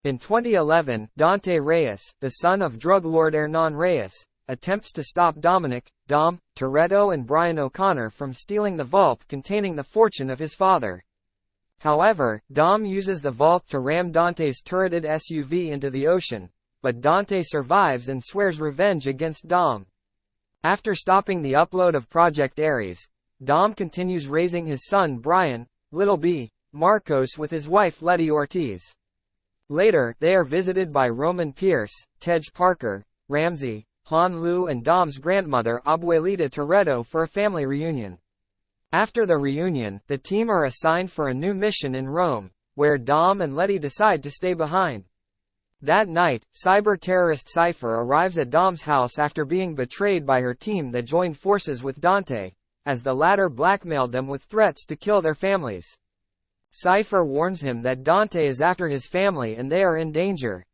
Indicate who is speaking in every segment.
Speaker 1: In 2011, Dante Reyes, the son of drug lord Hernan Reyes, attempts to stop Dominic, Dom, Toretto and Brian O'Connor from stealing the vault containing the fortune of his father. However, Dom uses the vault to ram Dante's turreted SUV into the ocean, but Dante survives and swears revenge against Dom. After stopping the upload of Project Ares, Dom continues raising his son Brian, Little B, Marcos with his wife Letty Ortiz. Later, they are visited by Roman Pierce, Tej Parker, Ramsey, Han Lu and Dom's grandmother Abuelita Toretto for a family reunion. After the reunion, the team are assigned for a new mission in Rome, where Dom and Letty decide to stay behind. That night, cyber-terrorist Cypher arrives at Dom's house after being betrayed by her team that joined forces with Dante, as the latter blackmailed them with threats to kill their families. Cypher warns him that Dante is after his family and they are in danger.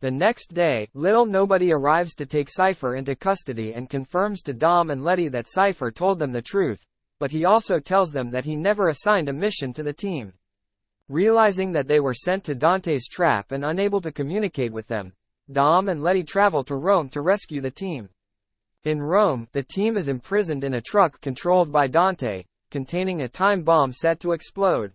Speaker 1: The next day, Little Nobody arrives to take Cypher into custody and confirms to Dom and Letty that Cypher told them the truth, but he also tells them that he never assigned a mission to the team. Realizing that they were sent to Dante's trap and unable to communicate with them, Dom and Letty travel to Rome to rescue the team. In Rome, the team is imprisoned in a truck controlled by Dante, containing a time bomb set to explode.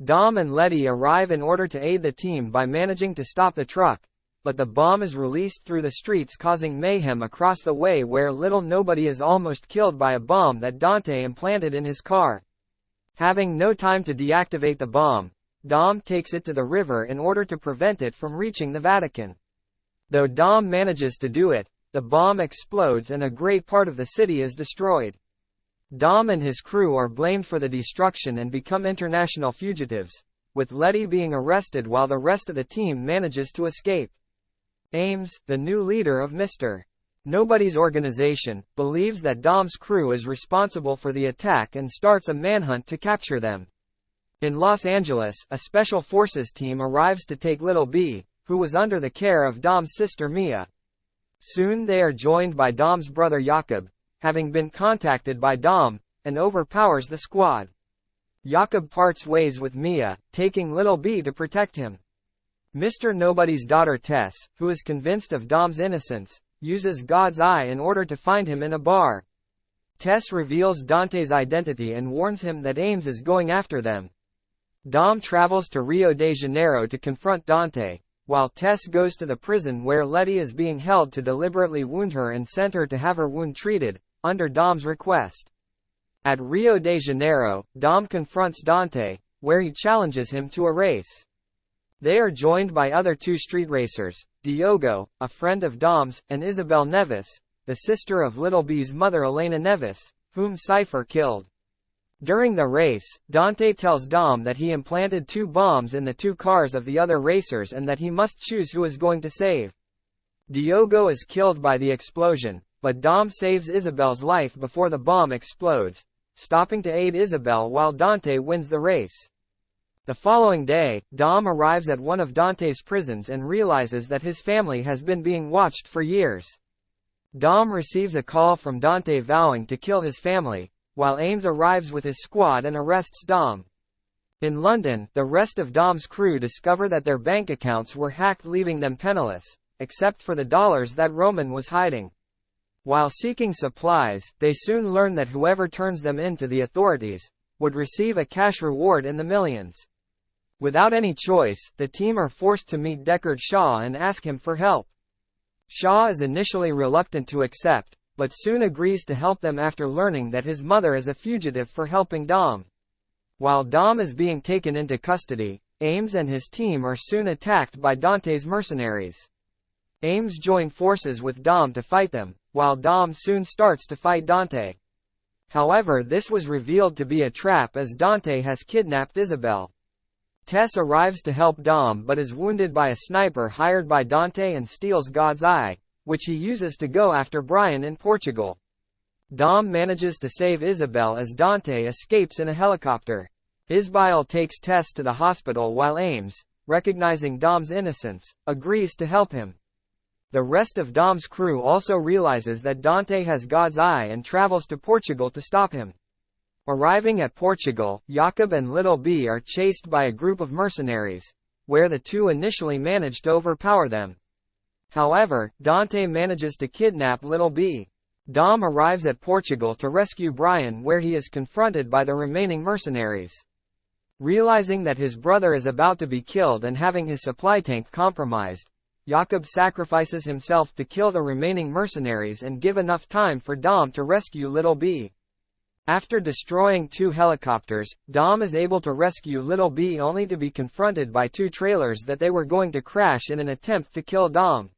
Speaker 1: Dom and Letty arrive in order to aid the team by managing to stop the truck, but the bomb is released through the streets causing mayhem across the way where Little Nobody is almost killed by a bomb that Dante implanted in his car. Having no time to deactivate the bomb, Dom takes it to the river in order to prevent it from reaching the Vatican. Though Dom manages to do it, the bomb explodes and a great part of the city is destroyed. Dom and his crew are blamed for the destruction and become international fugitives, with Letty being arrested while the rest of the team manages to escape. Ames, the new leader of Mr. Nobody's organization, believes that Dom's crew is responsible for the attack and starts a manhunt to capture them. In Los Angeles, a special forces team arrives to take Little B, who was under the care of Dom's sister Mia. Soon they are joined by Dom's brother Jakob, having been contacted by Dom, and overpowers the squad. Jakob parts ways with Mia, taking Little B to protect him. Mr. Nobody's daughter Tess, who is convinced of Dom's innocence, uses God's eye in order to find him in a bar. Tess reveals Dante's identity and warns him that Ames is going after them. Dom travels to Rio de Janeiro to confront Dante, while Tess goes to the prison where Letty is being held to deliberately wound her and sent her to have her wound treated, under Dom's request. At Rio de Janeiro, Dom confronts Dante, where he challenges him to a race. They are joined by other two street racers, Diogo, a friend of Dom's, and Isabel Neves, the sister of Little B's mother Elena Neves, whom Cypher killed. During the race, Dante tells Dom that he implanted two bombs in the two cars of the other racers and that he must choose who is going to save. Diogo is killed by the explosion, but Dom saves Isabel's life before the bomb explodes, stopping to aid Isabel while Dante wins the race. The following day, Dom arrives at one of Dante's prisons and realizes that his family has been being watched for years. Dom receives a call from Dante vowing to kill his family, while Ames arrives with his squad and arrests Dom. In London, the rest of Dom's crew discover that their bank accounts were hacked, leaving them penniless, except for the dollars that Roman was hiding. While seeking supplies, they soon learn that whoever turns them in to the authorities would receive a cash reward in the millions. Without any choice, the team are forced to meet Deckard Shaw and ask him for help. Shaw is initially reluctant to accept, but soon agrees to help them after learning that his mother is a fugitive for helping Dom. While Dom is being taken into custody, Ames and his team are soon attacked by Dante's mercenaries. Ames joins forces with Dom to fight them, while Dom soon starts to fight Dante. However, this was revealed to be a trap as Dante has kidnapped Isabel. Tess arrives to help Dom but is wounded by a sniper hired by Dante and steals God's eye, which he uses to go after Brian in Portugal. Dom manages to save Isabel as Dante escapes in a helicopter. Isabel takes Tess to the hospital while Ames, recognizing Dom's innocence, agrees to help him. The rest of Dom's crew also realizes that Dante has God's eye and travels to Portugal to stop him. Arriving at Portugal, Jakob and Little B are chased by a group of mercenaries, where the two initially managed to overpower them. However, Dante manages to kidnap Little B. Dom arrives at Portugal to rescue Brian, where he is confronted by the remaining mercenaries. Realizing that his brother is about to be killed and having his supply tank compromised, Jakob sacrifices himself to kill the remaining mercenaries and give enough time for Dom to rescue Little B. After destroying 2 helicopters, Dom is able to rescue Little B only to be confronted by 2 trailers that they were going to crash in an attempt to kill Dom.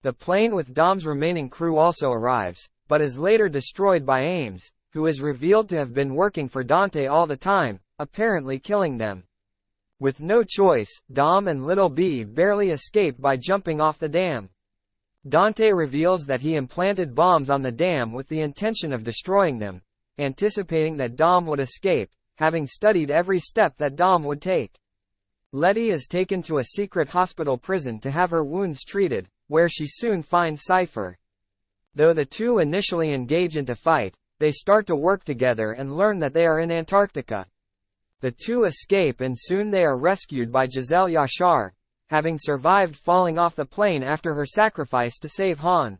Speaker 1: The plane with Dom's remaining crew also arrives, but is later destroyed by Ames, who is revealed to have been working for Dante all the time, apparently killing them. With no choice, Dom and Little B barely escape by jumping off the dam. Dante reveals that he implanted bombs on the dam with the intention of destroying them, anticipating that Dom would escape, having studied every step that Dom would take. Letty is taken to a secret hospital prison to have her wounds treated, where she soon finds Cypher. Though the two initially engage into fight, they start to work together and learn that they are in Antarctica. The two escape and soon they are rescued by Giselle Yashar, having survived falling off the plane after her sacrifice to save Han.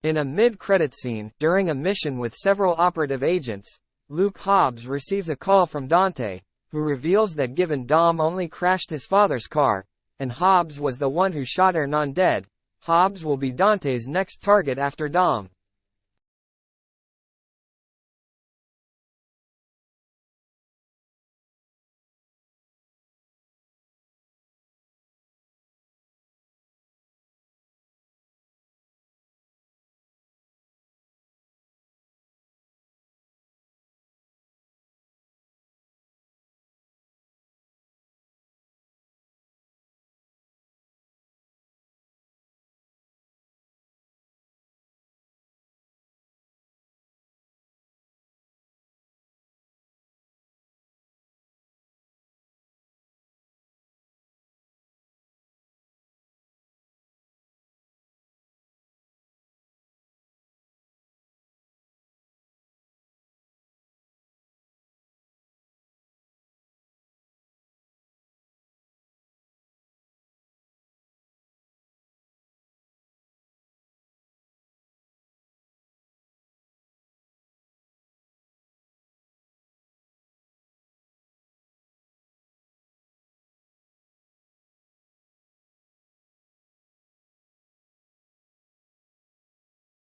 Speaker 1: In a mid-credit scene, during a mission with several operative agents, Luke Hobbs receives a call from Dante, who reveals that given Dom only crashed his father's car, and Hobbs was the one who shot Hernan dead, Hobbs will be Dante's next target after Dom.